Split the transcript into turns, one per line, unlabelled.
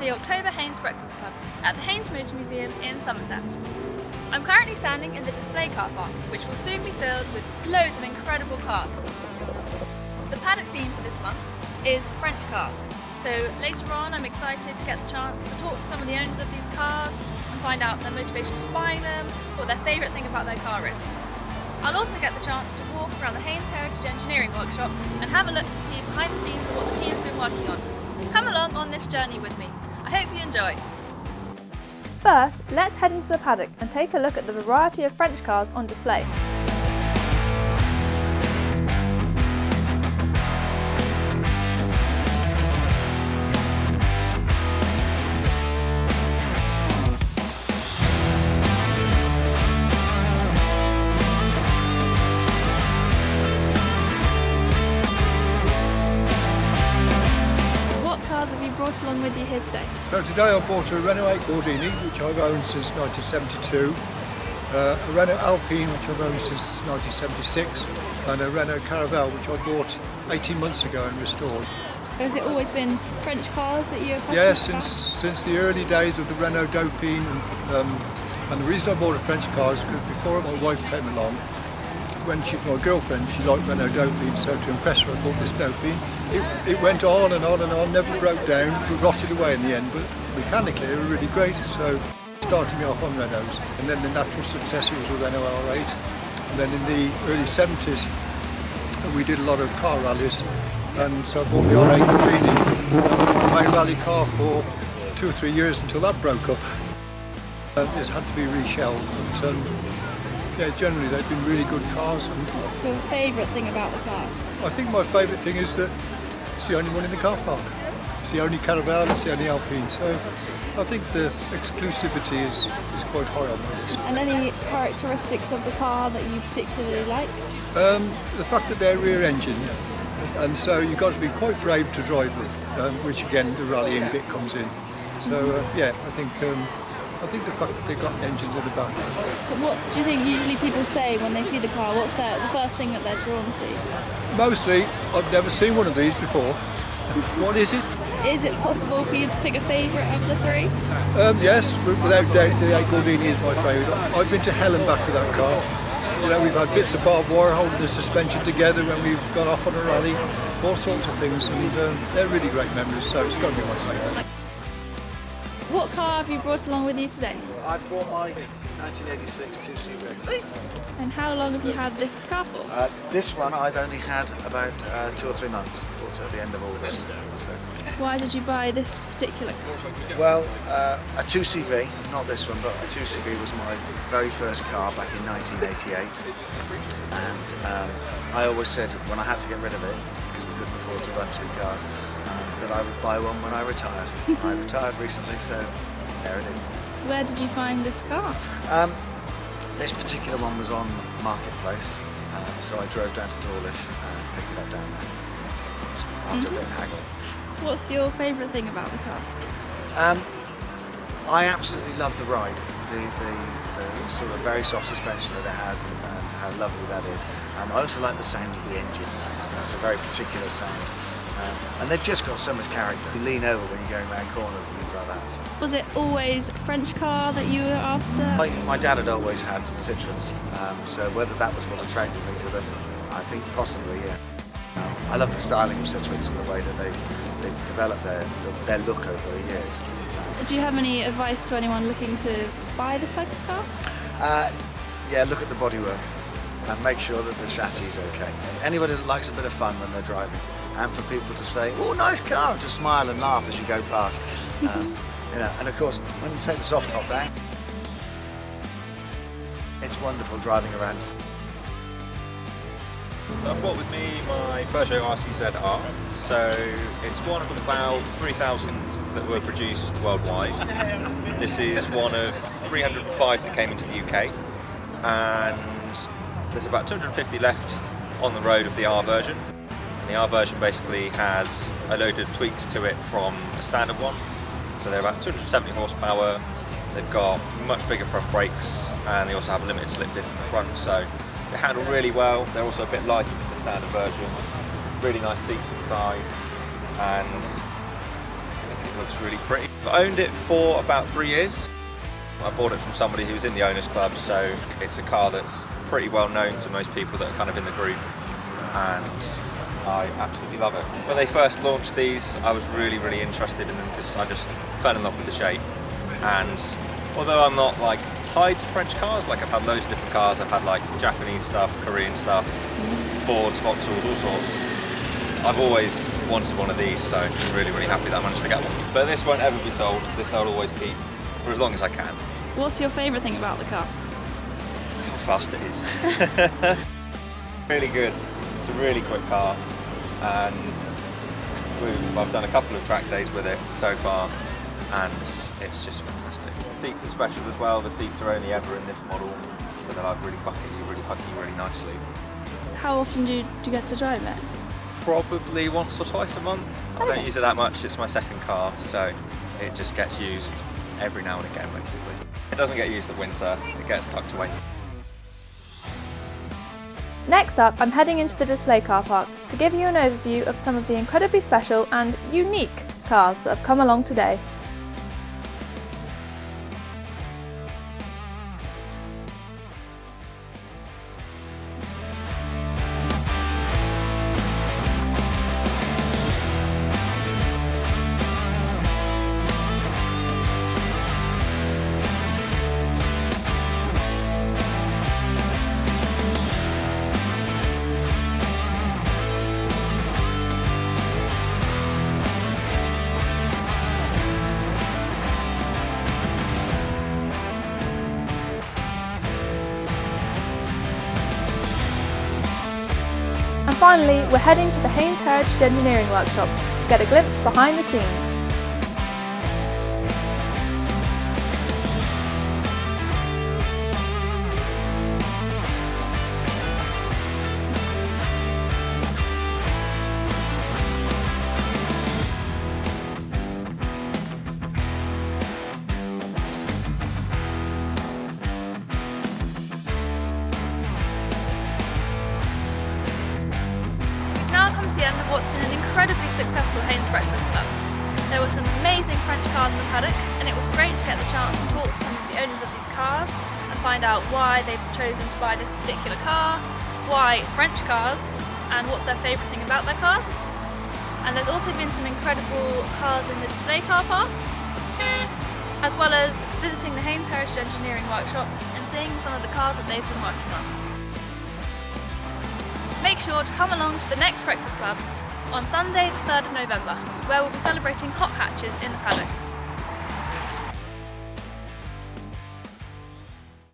the October Haynes Breakfast Club at the Haynes Motor Museum in Somerset. I'm currently standing in the display car park, which will soon be filled with loads of incredible cars. The Paddock theme for this month is French cars, so later on I'm excited to get the chance to talk to some of the owners of these cars and find out their motivation for buying them, what their favourite thing about their car is. I'll also get the chance to walk around the Haynes Heritage Engineering workshop and have a look to see behind the scenes of what the team's been working on. Come along on this journey with me. I hope you enjoy.
First, let's head into the paddock and take a look at the variety of French cars on display.
Brought along with you here today?
So today I bought a Renault 8 Gordini, which I've owned since 1972, a Renault Alpine, which I've owned since 1976, and a Renault Caravelle, which I bought 18 months ago and restored.
Has it always been French cars that you have passionate
Yes,
about?
since the early days of the Renault Dauphine, and the reason I bought a French car is because before my wife came along, when she was my girlfriend, she liked Renault Dauphine, so to impress her I bought this Dauphine. It went on and on and on, never broke down, but rotted away in the end, but mechanically they were really great, so it started me off on Renaults. And then the natural successor was a Renault R8, and then in the early 70s we did a lot of car rallies, and so I bought the R8 Gordini, my rally car for 2 or 3 years until that broke up. This had to be reshelled, but yeah, generally they've been really good cars.
What's your favourite thing about the cars?
I think my favourite thing is that it's the only one in the car park. It's the only Caravelle, it's the only Alpine. So I think the exclusivity is quite high on my list.
And any characteristics of the car that you particularly like?
The fact that they're rear engine, and so you've got to be quite brave to drive them, which again the rallying bit comes in. So yeah, I think the fact that they've got engines at the back.
So what do you think usually people say when they see the car? What's the first thing that they're drawn to?
Mostly, I've never seen one of these before. What is it?
Is it possible for you to pick a favourite of the three?
Yes, without doubt the 8 Gordini is my favourite. I've been to hell and back with that car. You know, we've had bits of barbed wire holding the suspension together when we've gone off on a rally, all sorts of things, and they're really great memories, so it's got to be my favourite.
What car have you brought along with you today?
I bought my 1986 2CV.
And how long have you had this car for?
This one I've only had about 2 or 3 months, bought it at the end of August. So.
Why did you buy this particular car?
Well, a 2CV, not this one, but a 2CV was my very first car back in 1988. And I always said when I had to get rid of it, because we couldn't afford to run 2 cars, that I would buy one when I retired. I retired recently, so there it is.
Where did you find this car?
This particular one was on Marketplace, so I drove down to Dawlish and picked it up down there. After a bit of haggle.
What's your favourite thing about the car?
I absolutely love the ride. The sort of very soft suspension that it has and how lovely that is. I also like the sound of the engine. It's a very particular sound. And they've just got so much character. You lean over when you're going around corners and things like that. So.
Was it always a French car that you were after?
My dad had always had Citroens, so whether that was what attracted me to them, I think possibly, yeah. I love the styling of Citroens and the way that they've developed their look over the years.
Do you have any advice to anyone looking to buy this type of car?
Yeah, look at the bodywork and make sure that the chassis is okay. Anybody that likes a bit of fun when they're driving, and for people to say, "Oh, nice car," and to smile and laugh as you go past. You know, and of course, when you take the soft top down, it's wonderful driving around.
So I've brought with me my Peugeot RCZ-R. So it's one of about 3,000 that were produced worldwide. This is one of 305 that came into the UK, and there's about 250 left on the road of the R version. The R version basically has a load of tweaks to it from a standard one. So they're about 270 horsepower, they've got much bigger front brakes, and they also have a limited slip diff in the front, so they handle really well. They're also a bit lighter than the standard version. Really nice seats inside, and It looks really pretty. I've owned it for about 3 years. I bought it from somebody who was in the owners club, so it's a car that's pretty well known to most people that are kind of in the group, and I absolutely love it. When they first launched these, I was really interested in them because I just fell in love with the shape. And although I'm not like tied to French cars, like I've had loads of different cars, I've had like Japanese stuff, Korean stuff, Fords, Vauxhalls, all sorts. I've always wanted one of these, so I'm really happy that I managed to get one. But this won't ever be sold. This I'll always keep for as long as I can.
What's your favourite thing about the car?
How fast it is. Really good. It's a really quick car, and I've done a couple of track days with it so far, and it's just fantastic. Seats are special as well. The seats are only ever in this model, so they'll like really bucket you, really hug you really nicely.
How often do you get to drive it?
Probably once or twice a month. I don't use it that much. It's my second car, so it just gets used every now and again, basically. It doesn't get used in winter. It gets tucked away.
Next up, I'm heading into the display car park to give you an overview of some of the incredibly special and unique cars that have come along today. And finally, we're heading to the Haynes Heritage Engineering workshop to get a glimpse behind the scenes.
The end of what's been an incredibly successful Haynes Breakfast Club. There were some amazing French cars in the paddock, and it was great to get the chance to talk to some of the owners of these cars and find out why they've chosen to buy this particular car, why French cars, and what's their favourite thing about their cars. And there's also been some incredible cars in the display car park, as well as visiting the Haynes Heritage Engineering workshop and seeing some of the cars that they've been working on. Make sure to come along to the next Breakfast Club on Sunday the 3rd of November, where we'll be celebrating hot hatches in the paddock.